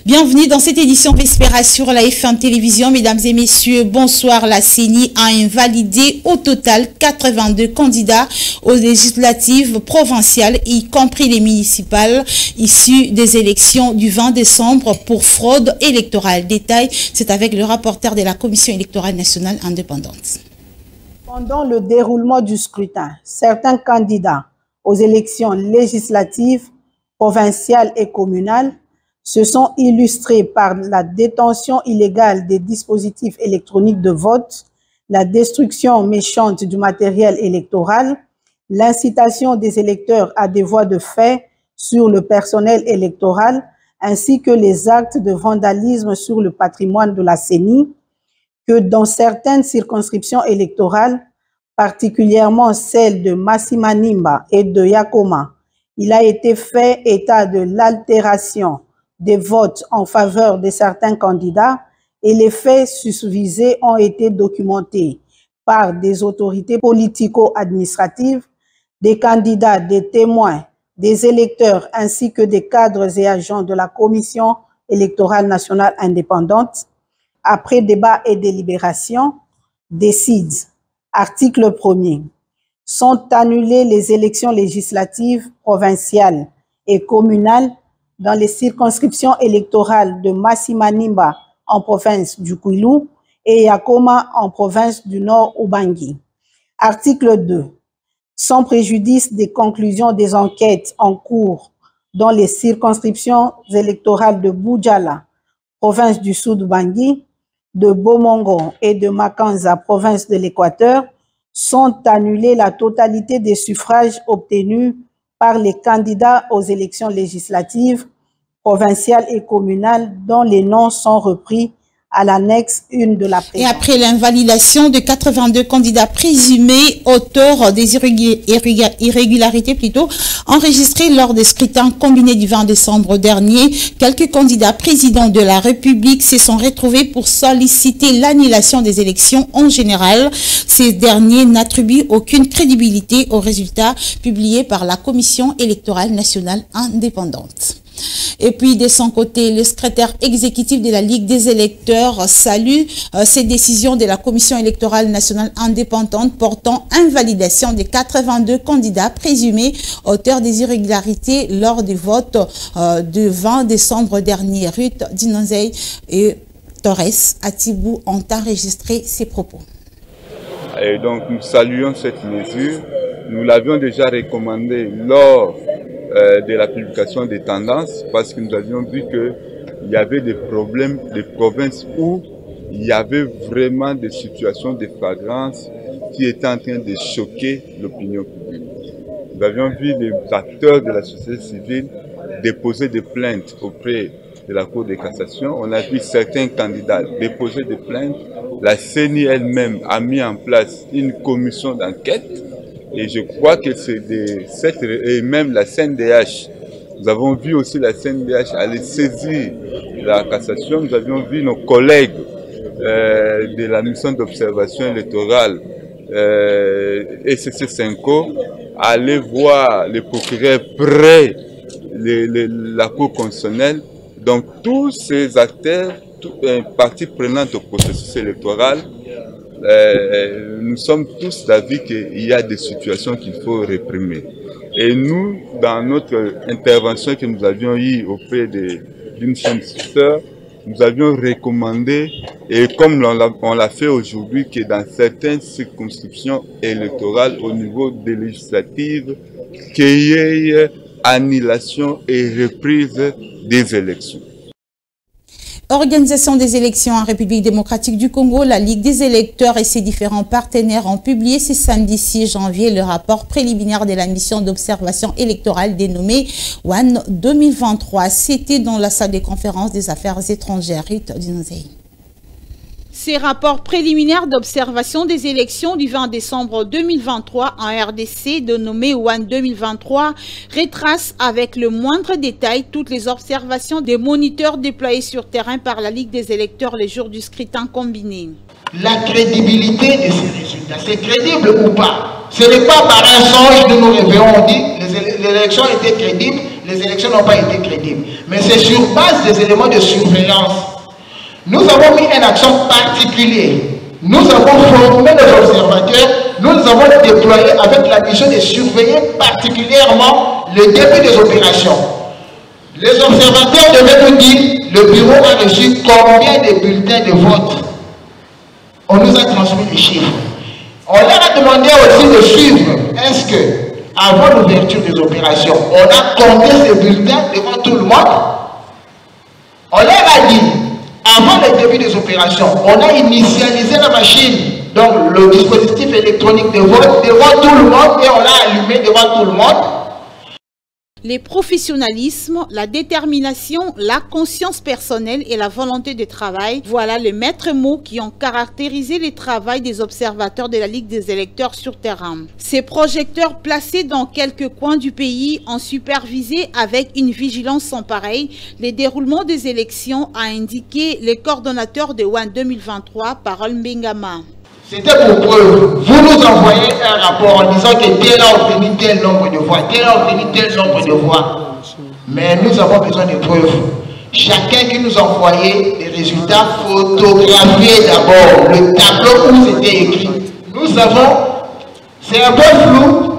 Bienvenue dans cette édition Vespera sur la F1 Télévision. Mesdames et messieurs, bonsoir. La CENI a invalidé au total 82 candidats aux législatives provinciales, y compris les municipales, issus des élections du 20 décembre pour fraude électorale. Détail, c'est avec le rapporteur de la Commission électorale nationale indépendante. Pendant le déroulement du scrutin, certains candidats aux élections législatives, provinciales et communales se sont illustrés par la détention illégale des dispositifs électroniques de vote, la destruction méchante du matériel électoral, l'incitation des électeurs à des voies de fait sur le personnel électoral, ainsi que les actes de vandalisme sur le patrimoine de la CENI, que dans certaines circonscriptions électorales, particulièrement celles de Massimanimba et de Yakoma, il a été fait état de l'altération des votes en faveur de certains candidats et les faits susvisés ont été documentés par des autorités politico-administratives, des candidats, des témoins, des électeurs ainsi que des cadres et agents de la Commission électorale nationale indépendante. Après débat et délibération, décide, article 1er, sont annulées les élections législatives provinciales et communales dans les circonscriptions électorales de Massimanimba en province du Kwilu et Yakoma en province du Nord Ubangi. Article 2. Sans préjudice des conclusions des enquêtes en cours dans les circonscriptions électorales de Boudjala, province du Sud Ubangi, de Bomongo et de Makanza, province de l'Équateur, sont annulés la totalité des suffrages obtenus par les candidats aux élections législatives, provinciales et communales dont les noms sont repris à l'annexe 1 de la présente. Et après l'invalidation de 82 candidats présumés auteurs des irrégularités enregistrées lors des scrutins combinés du 20 décembre dernier, quelques candidats présidents de la République se sont retrouvés pour solliciter l'annulation des élections en général. Ces derniers n'attribuent aucune crédibilité aux résultats publiés par la Commission électorale nationale indépendante. Et puis, de son côté, le secrétaire exécutif de la Ligue des électeurs salue cette décision de la Commission électorale nationale indépendante portant invalidation des 82 candidats présumés auteurs des irrégularités lors du vote du 20 décembre dernier. Ruth Dinonzei et Torres Atibou ont enregistré ces propos. Et donc, nous saluons cette mesure. Nous l'avions déjà recommandée lors de la publication des tendances, parce que nous avions vu qu'il y avait des problèmes, des provinces où il y avait vraiment des situations de flagrance qui étaient en train de choquer l'opinion publique. Nous avions vu les acteurs de la société civile déposer des plaintes auprès de la Cour de cassation. On a vu certains candidats déposer des plaintes. La CENI elle-même a mis en place une commission d'enquête. Et je crois que c'est et même la CNDH, nous avons vu aussi la CNDH aller saisir la cassation. Nous avions vu nos collègues de la mission d'observation électorale SCC5O aller voir les procureurs près la Cour constitutionnelle. Donc tous ces acteurs, parties prenantes au processus électoral, nous sommes tous d'avis qu'il y a des situations qu'il faut réprimer. Et nous, dans notre intervention que nous avions eue auprès d'une chaîne sister, nous avions recommandé, et comme on l'a fait aujourd'hui, que dans certaines circonscriptions électorales au niveau des législatives, qu'il y ait annulation et reprise des élections. Organisation des élections en République démocratique du Congo, la Ligue des électeurs et ses différents partenaires ont publié ce samedi 6 janvier le rapport préliminaire de la mission d'observation électorale dénommée WAN 2023. C'était dans la salle des conférences des affaires étrangères. Ruth Dinonzei. Ces rapports préliminaires d'observation des élections du 20 décembre 2023 en RDC, dénommé WAN 2023, retracent avec le moindre détail toutes les observations des moniteurs déployés sur terrain par la Ligue des électeurs les jours du scrutin combiné. La crédibilité de ces résultats, c'est crédible ou pas? Ce n'est pas par un songe que nous réveillons, on dit les élections étaient crédibles, les élections n'ont pas été crédibles. Mais c'est sur base des éléments de surveillance. Nous avons mis un accent particulier. Nous avons formé nos observateurs, nous avons déployé avec la mission de surveiller particulièrement le début des opérations. Les observateurs devaient nous dire, le bureau a reçu combien de bulletins de vote. On nous a transmis les chiffres. On leur a demandé aussi de suivre. Est-ce que, avant l'ouverture des opérations, on a compté ces bulletins devant tout le monde? On leur a dit, avant le début des opérations, on a initialisé la machine, donc le dispositif électronique de vote devant tout le monde et on l'a allumé devant tout le monde. Les professionnalismes, la détermination, la conscience personnelle et la volonté de travail, voilà les maîtres mots qui ont caractérisé le travail des observateurs de la Ligue des électeurs sur terrain. Ces projecteurs placés dans quelques coins du pays ont supervisé avec une vigilance sans pareille les déroulements des élections, a indiqué le coordonnateur de WAN 2023, Parole Mbengama. C'était pour preuve. Vous nous envoyez un rapport en disant que tel a obtenu tel nombre de voix, tel a obtenu tel nombre de voix. Mais nous avons besoin de preuves. Chacun qui nous envoyait des résultats photographiés d'abord, le tableau où c'était écrit. Nous avons, c'est un peu flou,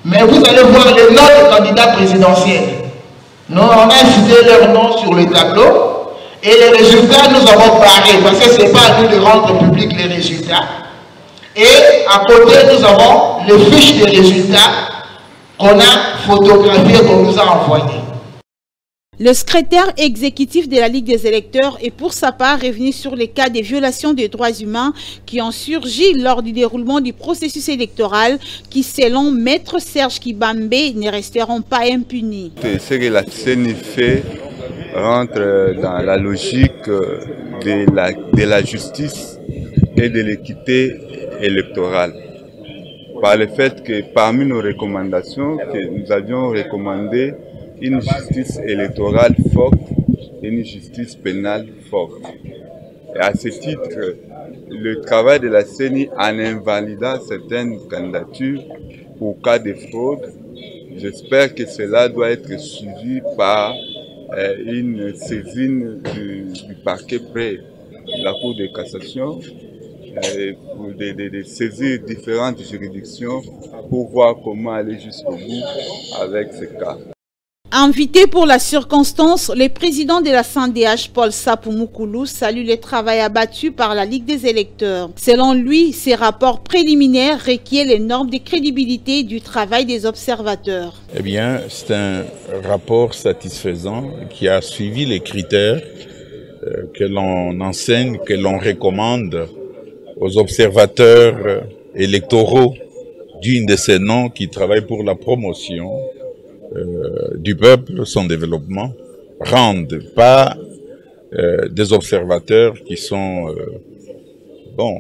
mais vous allez voir les noms des candidats présidentiels. Nous, on a cité leur nom sur le tableau et les résultats nous avons barrés parce que ce n'est pas à nous de rendre public les résultats. Et à côté, nous avons les fiches de résultats qu'on a photographiées, qu'on nous a envoyées. Le secrétaire exécutif de la Ligue des électeurs est pour sa part revenu sur les cas de violations des droits humains qui ont surgi lors du déroulement du processus électoral qui, selon Maître Serge Kibambe, ne resteront pas impunis. Ce que la CENI fait rentre dans la logique de la justice et de l'équité électorale. Par le fait que parmi nos recommandations, que nous avions recommandé une justice électorale forte et une justice pénale forte. Et à ce titre, le travail de la CENI en invalidant certaines candidatures pour cas de fraude, j'espère que cela doit être suivi par une saisine du parquet près de la Cour de cassation, pour de saisir différentes juridictions pour voir comment aller jusqu'au bout avec ce cas. Invité pour la circonstance, le président de la CNDH, Paul Sapou Moukoulou, salue le travail abattu par la Ligue des électeurs. Selon lui, ces rapports préliminaires requièrent les normes de crédibilité du travail des observateurs. Eh bien, c'est un rapport satisfaisant qui a suivi les critères que l'on enseigne, que l'on recommande aux observateurs électoraux d'une de ces noms qui travaillent pour la promotion du peuple, son développement, rendent pas des observateurs qui sont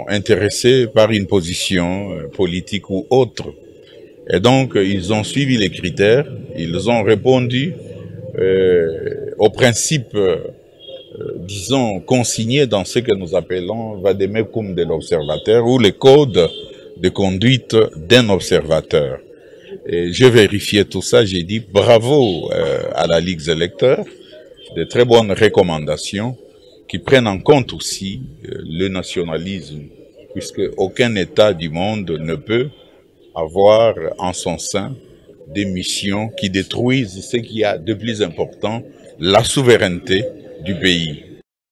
intéressés par une position politique ou autre. Et donc, ils ont suivi les critères, ils ont répondu aux principes disons, consigné dans ce que nous appelons Vademecum de l'observateur ou le code de conduite d'un observateur. Et j'ai vérifié tout ça, j'ai dit bravo à la Ligue des électeurs, de très bonnes recommandations qui prennent en compte aussi le nationalisme, puisque aucun État du monde ne peut avoir en son sein des missions qui détruisent ce qu'il y a de plus important, la souveraineté du pays.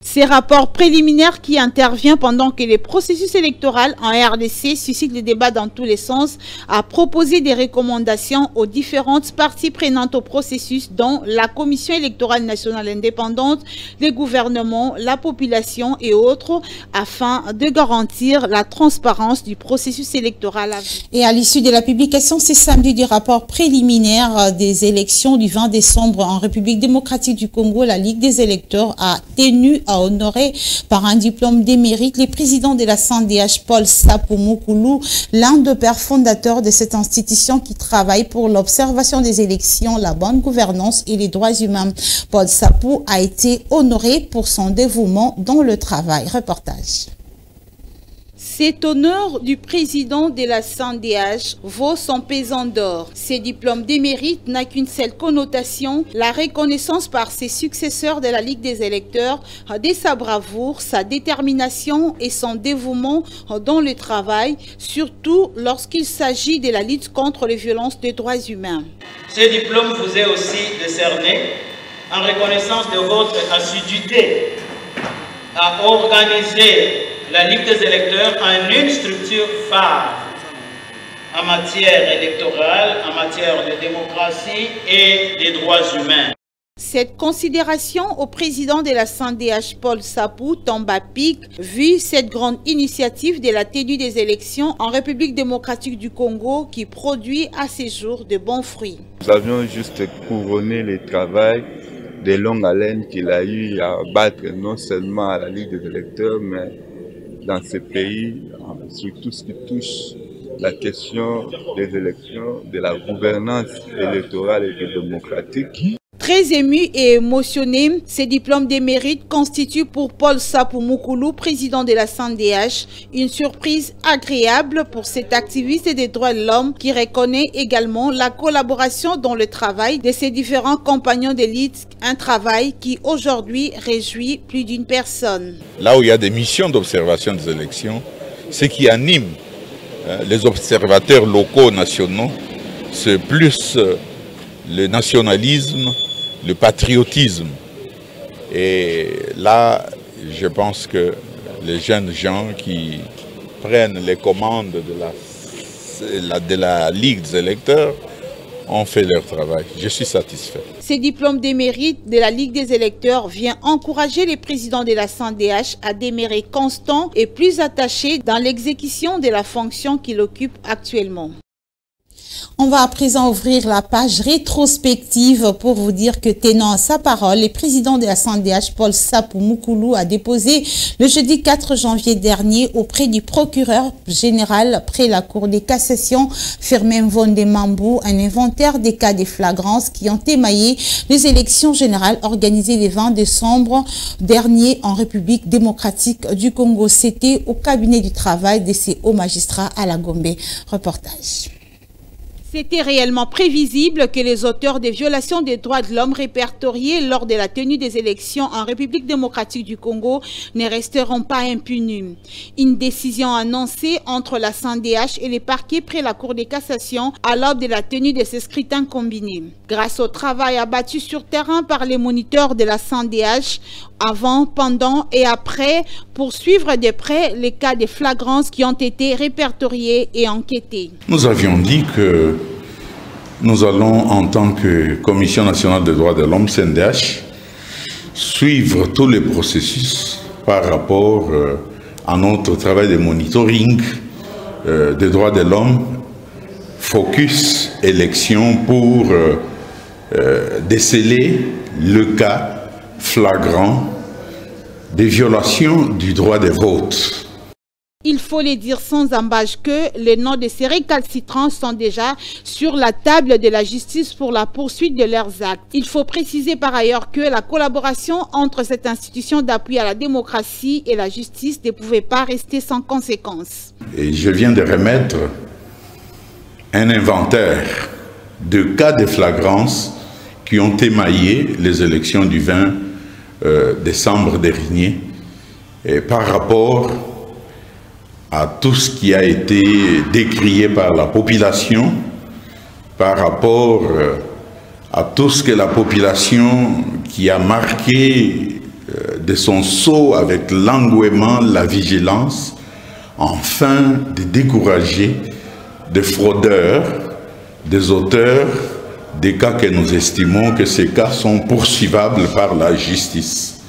Ces rapports préliminaires qui interviennent pendant que le processus électoral en RDC suscite des débats dans tous les sens a proposé des recommandations aux différentes parties prenantes au processus, dont la Commission électorale nationale indépendante, les gouvernements, la population et autres, afin de garantir la transparence du processus électoral. Et à l'issue de la publication ce samedi du rapport préliminaire des élections du 20 décembre en République démocratique du Congo, la Ligue des électeurs a tenu à honoré par un diplôme d'émérite le président de la CNDH, Paul Sapou Moukoulou, l'un des pères fondateurs de cette institution qui travaille pour l'observation des élections, la bonne gouvernance et les droits humains. Paul Sapou a été honoré pour son dévouement dans le travail. Reportage. Cet honneur du président de la CNDH vaut son pesant d'or. Ce diplôme d'émérite n'a qu'une seule connotation, la reconnaissance par ses successeurs de la Ligue des électeurs de sa bravoure, sa détermination et son dévouement dans le travail, surtout lorsqu'il s'agit de la lutte contre les violences des droits humains. Ce diplôme vous est aussi décerné en reconnaissance de votre assiduité à organiser la Ligue des électeurs en une structure phare en matière électorale, en matière de démocratie et des droits humains. Cette considération au président de la CNDH Paul Sapou tombe à pic, vu cette grande initiative de la tenue des élections en République démocratique du Congo qui produit à ces jours de bons fruits. Nous avions juste couronné le travail de longue haleine qu'il a eu à battre non seulement à la Ligue des électeurs, mais dans ce pays, sur tout ce qui touche la question des élections, de la gouvernance électorale et démocratique. Très ému et émotionné, ces diplômes d'émérite constituent pour Paul Sapou Moukoulou, président de la CNDH, une surprise agréable pour cet activiste des droits de l'homme qui reconnaît également la collaboration dans le travail de ses différents compagnons d'élite, un travail qui aujourd'hui réjouit plus d'une personne. Là où il y a des missions d'observation des élections, ce qui anime les observateurs locaux, nationaux, c'est plus le nationalisme, le patriotisme. Et là, je pense que les jeunes gens qui prennent les commandes de la Ligue des électeurs ont fait leur travail. Je suis satisfait. Ces diplômes d'émérite de la Ligue des électeurs vient encourager les présidents de la CNDH à demeurer constants et plus attachés dans l'exécution de la fonction qu'il occupe actuellement. On va à présent ouvrir la page rétrospective pour vous dire que tenant à sa parole, le président de la CNDH, Paul Sapou Moukoulou, a déposé le jeudi 4 janvier dernier auprès du procureur général près la Cour de cassation, Firmin Vondemambou, un inventaire des cas de flagrance qui ont émaillé les élections générales organisées le 20 décembre dernier en République démocratique du Congo. C'était au cabinet du travail de ces hauts magistrats à la Gombe. Reportage. C'était réellement prévisible que les auteurs des violations des droits de l'homme répertoriés lors de la tenue des élections en République démocratique du Congo ne resteront pas impunis. Une décision annoncée entre la CNDH et les parquets près la Cour de cassation à l'aube de la tenue de ces scrutins combinés. Grâce au travail abattu sur terrain par les moniteurs de la CNDH, avant, pendant et après, pour suivre de près les cas de flagrance qui ont été répertoriés et enquêtés. Nous avions dit que nous allons, en tant que Commission nationale des droits de l'homme, CNDH, suivre tous les processus par rapport à notre travail de monitoring des droits de l'homme, focus élection pour déceler le cas flagrant des violations du droit de vote. Il faut le dire sans embâche que les noms de ces récalcitrants sont déjà sur la table de la justice pour la poursuite de leurs actes. Il faut préciser par ailleurs que la collaboration entre cette institution d'appui à la démocratie et la justice ne pouvait pas rester sans conséquences. Et je viens de remettre un inventaire de cas de flagrance qui ont émaillé les élections du 20 décembre dernier et par rapport à tout ce qui a été décrié par la population, par rapport à tout ce que la population qui a marqué de son sceau avec l'engouement, la vigilance, afin de décourager des fraudeurs, des auteurs, des cas que nous estimons que ces cas sont poursuivables par la justice.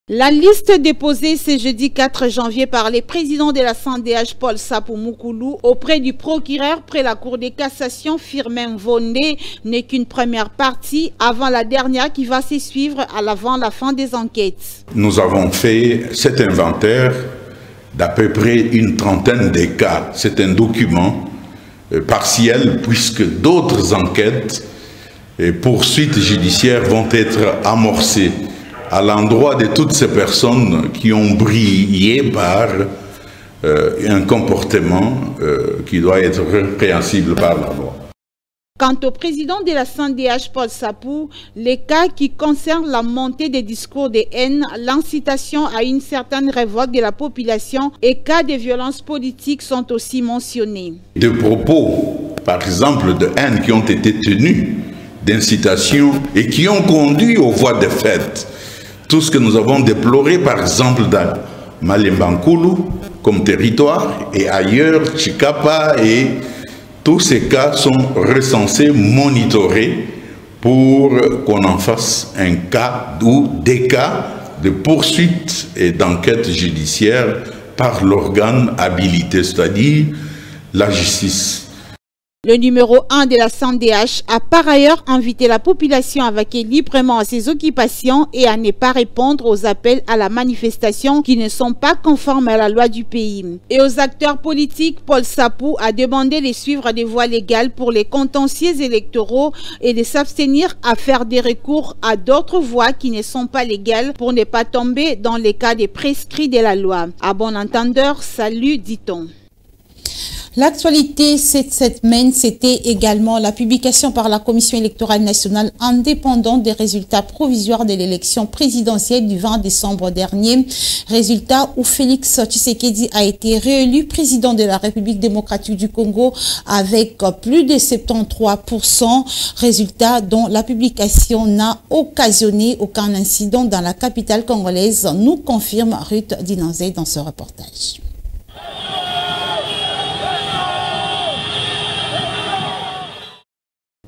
La liste déposée ce jeudi 4 janvier par les présidents de la CNDH Paul Sapou Moukoulou auprès du procureur près la Cour de cassation Firmin Vondé n'est qu'une première partie avant la dernière qui va se suivre avant la fin des enquêtes. Nous avons fait cet inventaire d'à peu près une trentaine de cas. C'est un document partiel puisque d'autres enquêtes et poursuites judiciaires vont être amorcées à l'endroit de toutes ces personnes qui ont brillé par un comportement qui doit être répréhensible par la loi. Quant au président de la CNDH, Paul Sapou, les cas qui concernent la montée des discours de haine, l'incitation à une certaine révolte de la population et cas de violences politiques sont aussi mentionnés. Des propos, par exemple, de haine qui ont été tenus, d'incitation et qui ont conduit aux voies de fait. Tout ce que nous avons déploré, par exemple, dans Malembankulu, comme territoire, et ailleurs, Chikapa et... Tous ces cas sont recensés, monitorés pour qu'on en fasse un cas ou des cas de poursuite et d'enquête judiciaire par l'organe habilité, c'est-à-dire la justice. Le numéro 1 de la CNDH a par ailleurs invité la population à vaquer librement à ses occupations et à ne pas répondre aux appels à la manifestation qui ne sont pas conformes à la loi du pays. Et aux acteurs politiques, Paul Sapou a demandé de suivre des voies légales pour les contentieux électoraux et de s'abstenir à faire des recours à d'autres voies qui ne sont pas légales pour ne pas tomber dans les cas des prescrits de la loi. À bon entendeur, salut, dit-on. L'actualité cette semaine, c'était également la publication par la Commission électorale nationale indépendante des résultats provisoires de l'élection présidentielle du 20 décembre dernier. Résultat où Félix Tshisekedi a été réélu président de la République démocratique du Congo avec plus de 73%. Résultat dont la publication n'a occasionné aucun incident dans la capitale congolaise, nous confirme Ruth Dinanzé dans ce reportage.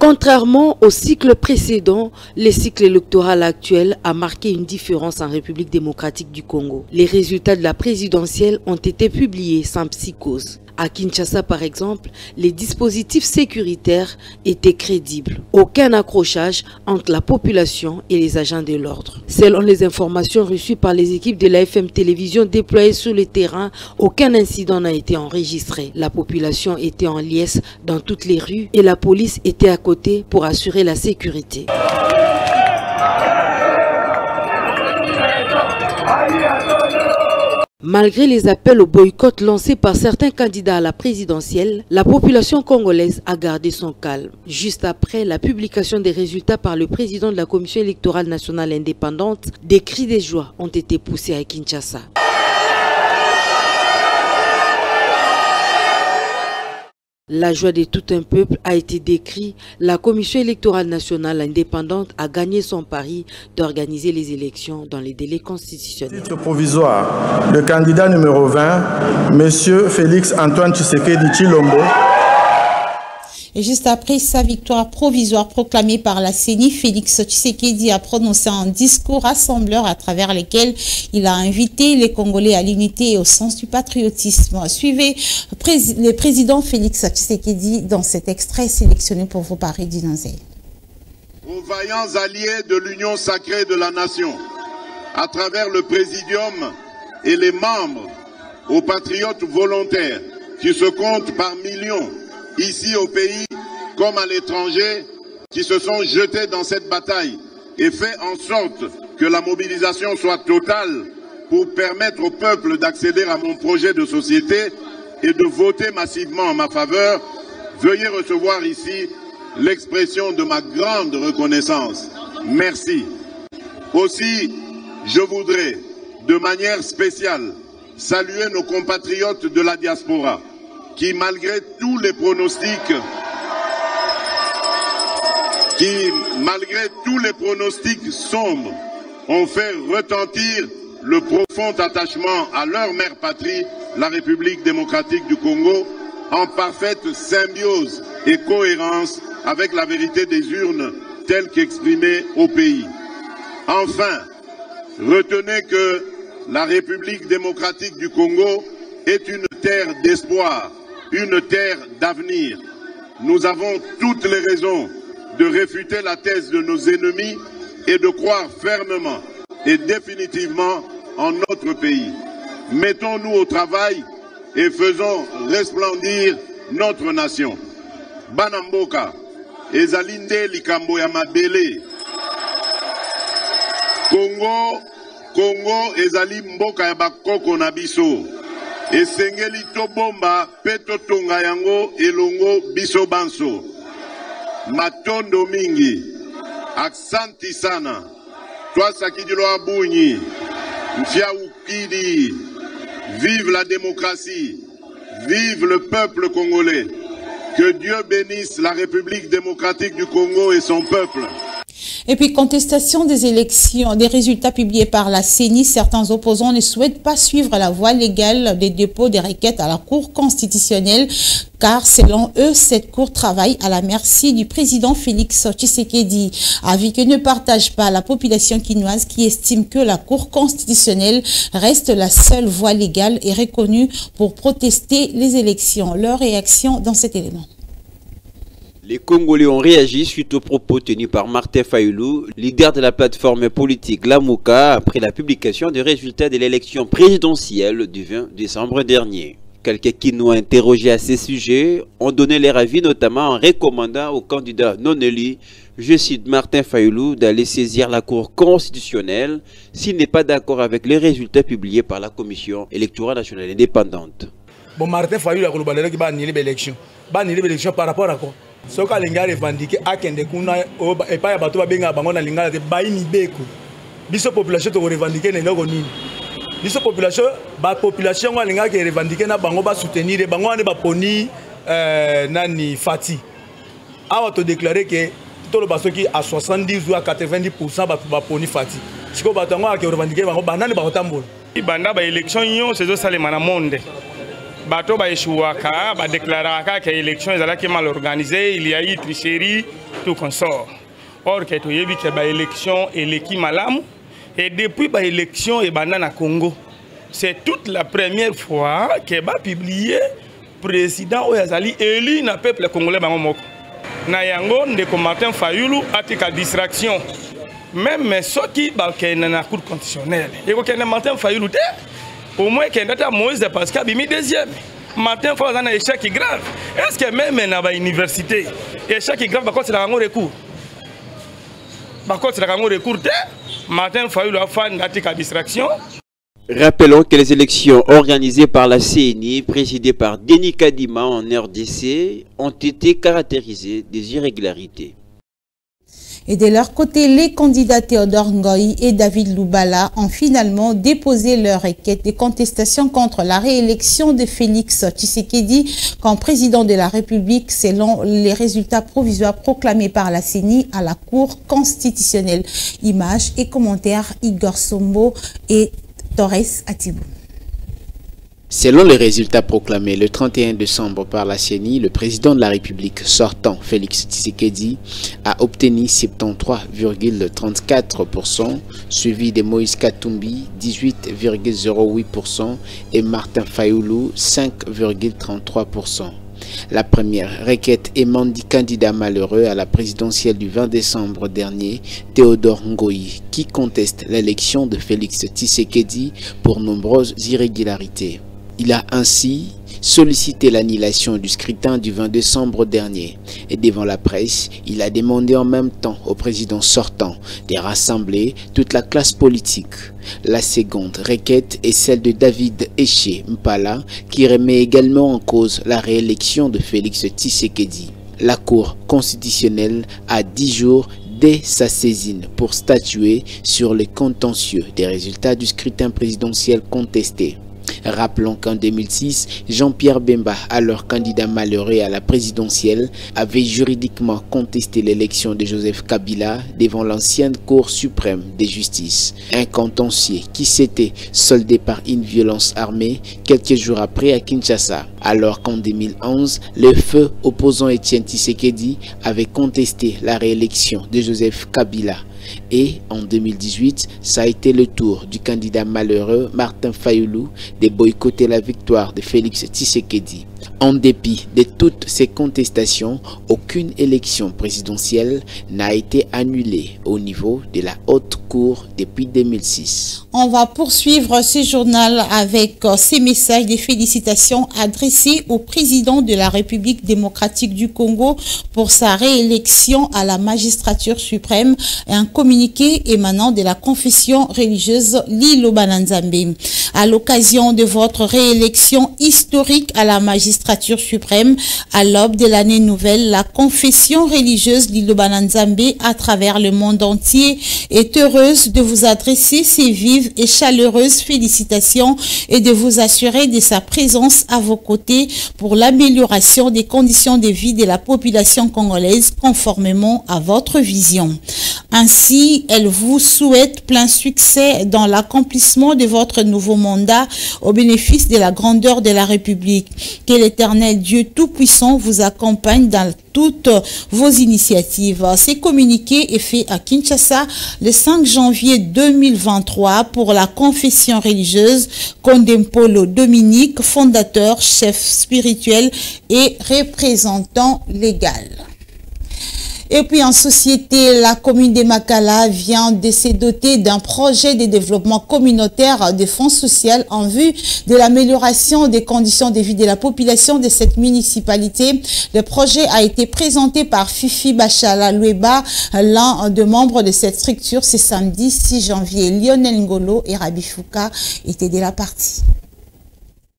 Contrairement au cycle précédent, le cycle électoral actuel a marqué une différence en République démocratique du Congo. Les résultats de la présidentielle ont été publiés sans psychose. À Kinshasa, par exemple, les dispositifs sécuritaires étaient crédibles. Aucun accrochage entre la population et les agents de l'ordre. Selon les informations reçues par les équipes de la FM Télévision déployées sur le terrain, aucun incident n'a été enregistré. La population était en liesse dans toutes les rues et la police était à côté pour assurer la sécurité. Malgré les appels au boycott lancés par certains candidats à la présidentielle, la population congolaise a gardé son calme. Juste après la publication des résultats par le président de la Commission électorale nationale indépendante, des cris de joie ont été poussés à Kinshasa. La joie de tout un peuple a été décrite. La Commission électorale nationale indépendante a gagné son pari d'organiser les élections dans les délais constitutionnels. Titre provisoire, le candidat numéro 20, M. Félix Antoine Tshisekedi Tshilombo. Et juste après sa victoire provisoire proclamée par la CENI, Félix Tshisekedi a prononcé un discours rassembleur à travers lequel il a invité les Congolais à l'unité et au sens du patriotisme. Suivez le président Félix Tshisekedi dans cet extrait sélectionné pour vous par Dinanzé. Aux vaillants alliés de l'Union sacrée de la nation, à travers le présidium et les membres, aux patriotes volontaires qui se comptent par millions, ici au pays comme à l'étranger, qui se sont jetés dans cette bataille et fait en sorte que la mobilisation soit totale pour permettre au peuple d'accéder à mon projet de société et de voter massivement en ma faveur. Veuillez recevoir ici l'expression de ma grande reconnaissance. Merci. Aussi, je voudrais de manière spéciale saluer nos compatriotes de la diaspora qui, malgré tous les pronostics, sombres, ont fait retentir le profond attachement à leur mère patrie, la République démocratique du Congo, en parfaite symbiose et cohérence avec la vérité des urnes telle qu'exprimée au pays. Enfin, retenez que la République démocratique du Congo est une terre d'espoir, une terre d'avenir. Nous avons toutes les raisons de réfuter la thèse de nos ennemis et de croire fermement et définitivement en notre pays. Mettons-nous au travail et faisons resplendir notre nation. Banamboka, ezalinde likambo ya mabele. Congo ezali mboka ya bakoko na biso. esengeli tobomba pe totonga yango elongo biso banso. Matondo mingi, aksanti sana, Twasa Kidilo Abunyi, Mfia Ukidi, vive la démocratie, vive le peuple congolais, que Dieu bénisse la République démocratique du Congo et son peuple. Et puis, contestation des élections, des résultats publiés par la CENI, certains opposants ne souhaitent pas suivre la voie légale des dépôts des requêtes à la Cour constitutionnelle, car selon eux, cette Cour travaille à la merci du président Félix Tshisekedi. Avis que ne partage pas la population quinoise qui estime que la Cour constitutionnelle reste la seule voie légale et reconnue pour protester les élections. Leur réaction dans cet élément. Les Congolais ont réagi suite aux propos tenus par Martin Fayulu, leader de la plateforme politique Lamouka, après la publication des résultats de l'élection présidentielle du 20 décembre dernier. Quelques Kinois interrogés à ces sujets ont donné leur avis, notamment en recommandant aux candidats non élus, je cite Martin Fayulu, d'aller saisir la Cour constitutionnelle s'il n'est pas d'accord avec les résultats publiés par la Commission électorale nationale indépendante. Bon, Martin Fayulu a annulé l'élection. L'élection par rapport à quoi? Ce que les gens revendiquent, akende kuna et pas bato ba benga bango na lingala te baini beko. Biso population to revendiquer ne loko nini. Biso population wa linga ke revendiquer na bango ba soutenir bango ne ba poni nani fati. Awa to déclarer que tout le baso qui à 70 ou à 90% ba poni fati. Siko bato ngo ke revendiquer bango banani ba otambola. Banda ba élection yo c'est ça les mana monde. Bato ba échouaka, ba déclaraka que l'élection est mal organisée, il y a eu tricherie, tout consort. Or que tu yebi que ba élection est l'équipe malam et depuis ba élection et banana Congo. C'est toute la première fois que ba publié président Oyazali élu na peuple congolais bango moko. Na yango ndeko Martin Fayulu atika distraction. Même ceux qui ba ke na cour constitutionnelle. Et ko ken Martin Fayulu te au moins qu'il y a Moïse de Pascal, il deuxième. Martin Fayulu a un échec grave. Est-ce que même dans l'université, échec grave, par contre, c'est un recours. Par contre, c'est un recours. Martin Fayulu a fait une distraction. Rappelons que les élections organisées par la CENI, présidées par Denis Kadima en RDC, ont été caractérisées des irrégularités. Et de leur côté, les candidats Théodore Ngoï et David Loubala ont finalement déposé leur requête de contestation contre la réélection de Félix Tshisekedi comme président de la République selon les résultats provisoires proclamés par la CENI à la Cour constitutionnelle. Images et commentaires Igor Sombo et Torres Atibou. Selon les résultats proclamés le 31 décembre par la CENI, le président de la République sortant, Félix Tshisekedi, a obtenu 73,34%, suivi de Moïse Katumbi, 18,08% et Martin Fayulu, 5,33%. La première requête émane du candidat malheureux à la présidentielle du 20 décembre dernier, Théodore Ngoï, qui conteste l'élection de Félix Tshisekedi pour nombreuses irrégularités. Il a ainsi sollicité l'annulation du scrutin du 20 décembre dernier et devant la presse, il a demandé en même temps au président sortant de rassembler toute la classe politique. La seconde requête est celle de David Eché Mpala qui remet également en cause la réélection de Félix Tshisekedi. La Cour constitutionnelle a 10 jours dès sa saisine pour statuer sur les contentieux des résultats du scrutin présidentiel contesté. Rappelons qu'en 2006, Jean-Pierre Bemba, alors candidat malheureux à la présidentielle, avait juridiquement contesté l'élection de Joseph Kabila devant l'ancienne Cour suprême de justice. Un contentieux qui s'était soldé par une violence armée quelques jours après à Kinshasa. Alors qu'en 2011, le feu opposant Étienne Tshisekedi avait contesté la réélection de Joseph Kabila. Et en 2018, ça a été le tour du candidat malheureux Martin Fayulu de boycotter la victoire de Félix Tshisekedi. En dépit de toutes ces contestations, aucune élection présidentielle n'a été annulée au niveau de la Haute Cour depuis 2006. On va poursuivre ce journal avec ces messages de félicitations adressés au président de la République démocratique du Congo pour sa réélection à la magistrature suprême et un communiqué émanant de la confession religieuse Liloba na Nzambe. À l'occasion de votre réélection historique à la magistrature suprême, à l'aube de l'année nouvelle, la confession religieuse Liloba na Nzambe à travers le monde entier est heureuse de vous adresser ses vives et chaleureuses félicitations et de vous assurer de sa présence à vos côtés pour l'amélioration des conditions de vie de la population congolaise conformément à votre vision. Ainsi, elle vous souhaite plein succès dans l'accomplissement de votre nouveau mandat au bénéfice de la grandeur de la République. Que l'Éternel Dieu Tout-Puissant vous accompagne dans toutes vos initiatives. Ce communiqué est fait à Kinshasa le 5 janvier 2023 pour la confession religieuse Kondempolo Dominique, fondateur, chef spirituel et représentant légal. Et puis en société, la commune de Makala vient de se doter d'un projet de développement communautaire de fonds social en vue de l'amélioration des conditions de vie de la population de cette municipalité. Le projet a été présenté par Fifi Bachala Lueba, l'un des membres de cette structure, ce samedi 6 janvier. Lionel Ngolo et Rabi Fouka étaient de la partie.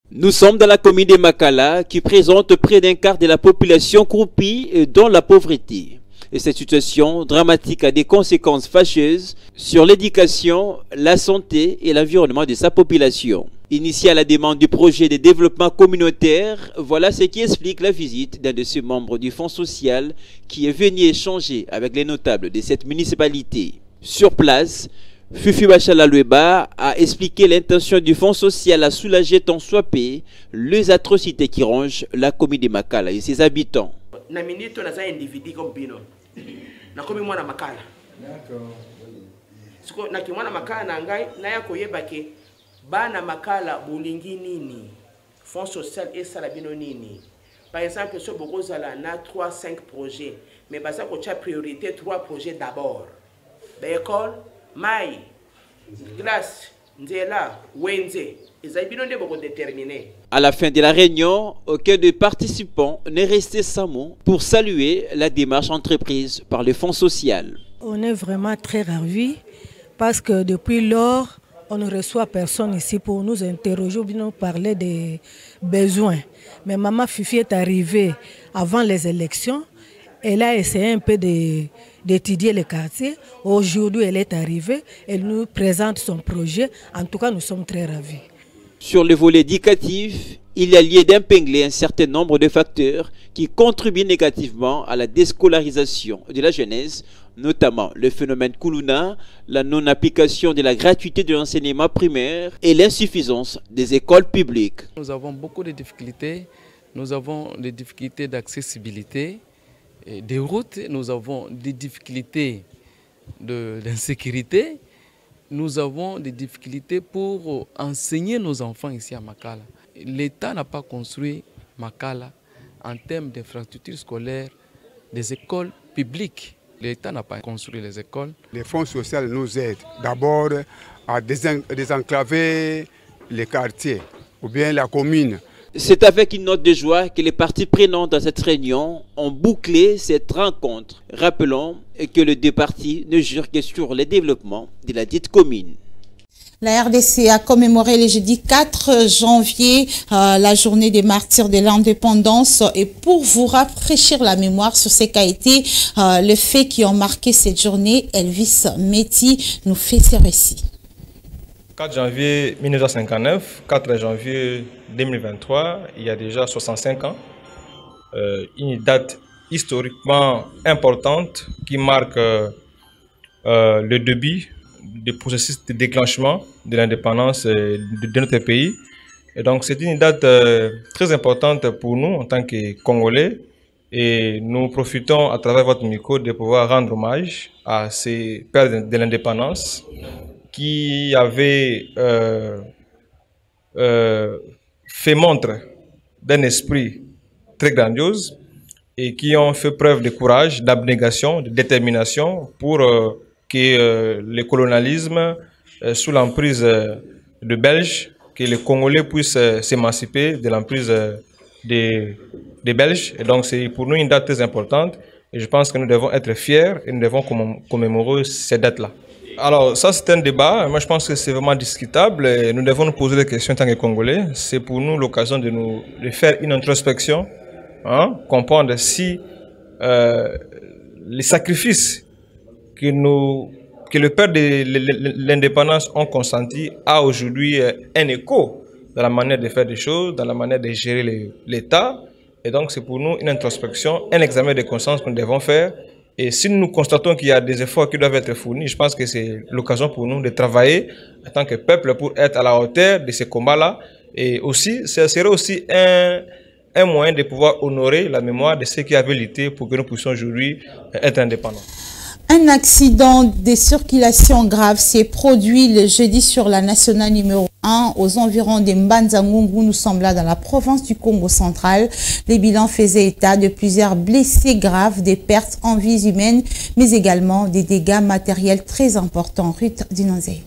Nous sommes dans la commune de Makala qui présente près d'un quart de la population croupie dans la pauvreté. Et cette situation dramatique a des conséquences fâcheuses sur l'éducation, la santé et l'environnement de sa population. Initié à la demande du projet de développement communautaire, voilà ce qui explique la visite d'un de ces membres du Fonds social qui est venu échanger avec les notables de cette municipalité. Sur place, Fifi Bachala Lueba a expliqué l'intention du Fonds social à soulager tant soit peu les atrocités qui rongent la commune de Makala et ses habitants. Na minute on a un individu comme Bino. Na komi mwana Makala. D'accord. Siko na kimwana Makala na ngai na ya koyeba ke bana Makala bolingi nini. Fonds social et sala bino nini. Par exemple, sur Bokozala na 3-5 projets, mais basa ko cha priorité 3 projets d'abord. L'école, mai, glace, nzela, wenze. À la fin de la réunion, aucun des participants n'est resté sans mot pour saluer la démarche entreprise par le Fonds social. On est vraiment très ravis parce que depuis lors, on ne reçoit personne ici pour nous interroger ou nous parler des besoins. Mais Maman Fifi est arrivée avant les élections. Elle a essayé un peu d'étudier le quartier. Aujourd'hui, elle est arrivée. Elle nous présente son projet. En tout cas, nous sommes très ravis. Sur le volet éducatif, il y a lieu d'épingler un certain nombre de facteurs qui contribuent négativement à la déscolarisation de la jeunesse, notamment le phénomène Kuluna, la non-application de la gratuité de l'enseignement primaire et l'insuffisance des écoles publiques. Nous avons beaucoup de difficultés. Nous avons des difficultés d'accessibilité, des routes, nous avons des difficultés d'insécurité. Nous avons des difficultés pour enseigner nos enfants ici à Makala. L'État n'a pas construit Makala en termes d'infrastructures scolaires, des écoles publiques. L'État n'a pas construit les écoles. Les fonds sociaux nous aident d'abord à désenclaver les quartiers ou bien la commune. C'est avec une note de joie que les parties prenantes dans cette réunion ont bouclé cette rencontre. Rappelons que les deux parties ne jurent que sur le développement de la dite commune. La RDC a commémoré le jeudi 4 janvier la journée des martyrs de l'indépendance. Et pour vous rafraîchir la mémoire sur ce qu'a été les faits qui ont marqué cette journée, Elvis Meti nous fait ce récit. 4 janvier 1959, 4 janvier 2023, il y a déjà 65 ans, une date historiquement importante qui marque le début du processus de déclenchement de l'indépendance de notre pays. Et donc c'est une date très importante pour nous en tant que Congolais et nous profitons à travers votre micro de pouvoir rendre hommage à ces pères de l'indépendance qui avait fait montre d'un esprit très grandiose et qui ont fait preuve de courage, d'abnégation, de détermination pour que le colonialisme, sous l'emprise de Belges, que les Congolais puissent s'émanciper de l'emprise des Belges. Et donc c'est pour nous une date très importante et je pense que nous devons être fiers et nous devons commémorer cette date-là. Alors ça c'est un débat, moi je pense que c'est vraiment discutable et nous devons nous poser des questions en tant que Congolais. C'est pour nous l'occasion de faire une introspection, comprendre si les sacrifices que le père de l'indépendance ont consenti a aujourd'hui un écho dans la manière de faire des choses, dans la manière de gérer l'État. Et donc c'est pour nous une introspection, un examen de conscience que nous devons faire. Et si nous constatons qu'il y a des efforts qui doivent être fournis, je pense que c'est l'occasion pour nous de travailler en tant que peuple pour être à la hauteur de ces combats-là. Et aussi, ce serait aussi un moyen de pouvoir honorer la mémoire de ceux qui avaient lutté pour que nous puissions aujourd'hui être indépendants. Un accident de circulation grave s'est produit le jeudi sur la nationale numéro 1 aux environs de Mbanza-Ngungu. Nous sommes là dans la province du Congo central. Les bilans faisaient état de plusieurs blessés graves, des pertes en vies humaines, mais également des dégâts matériels très importants. Ruth Dinanzé.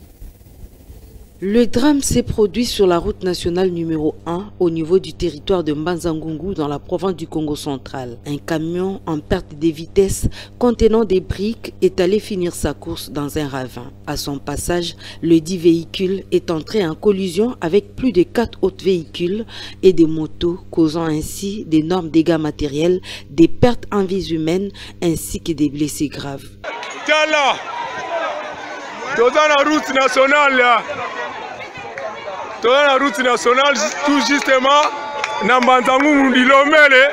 Le drame s'est produit sur la route nationale numéro 1 au niveau du territoire de Mbanza-Ngungu dans la province du Congo central. Un camion en perte de vitesse contenant des briques est allé finir sa course dans un ravin. À son passage, le dit véhicule est entré en collision avec plus de 4 autres véhicules et des motos, causant ainsi d'énormes dégâts matériels, des pertes en vies humaines ainsi que des blessés graves. Tala, dans la route nationale, dans la route nationale, tout justement, Nambanzangu Ndilomele,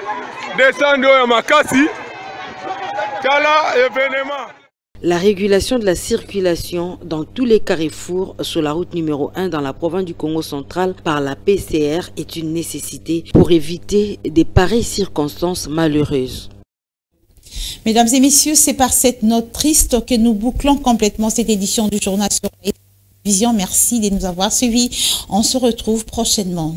descendre à Makasi, Tala, événement. La régulation de la circulation dans tous les carrefours sur la route numéro 1 dans la province du Congo central par la PCR est une nécessité pour éviter des pareilles circonstances malheureuses. Mesdames et messieurs, c'est par cette note triste que nous bouclons complètement cette édition du journal sur la télévision. Merci de nous avoir suivis. On se retrouve prochainement.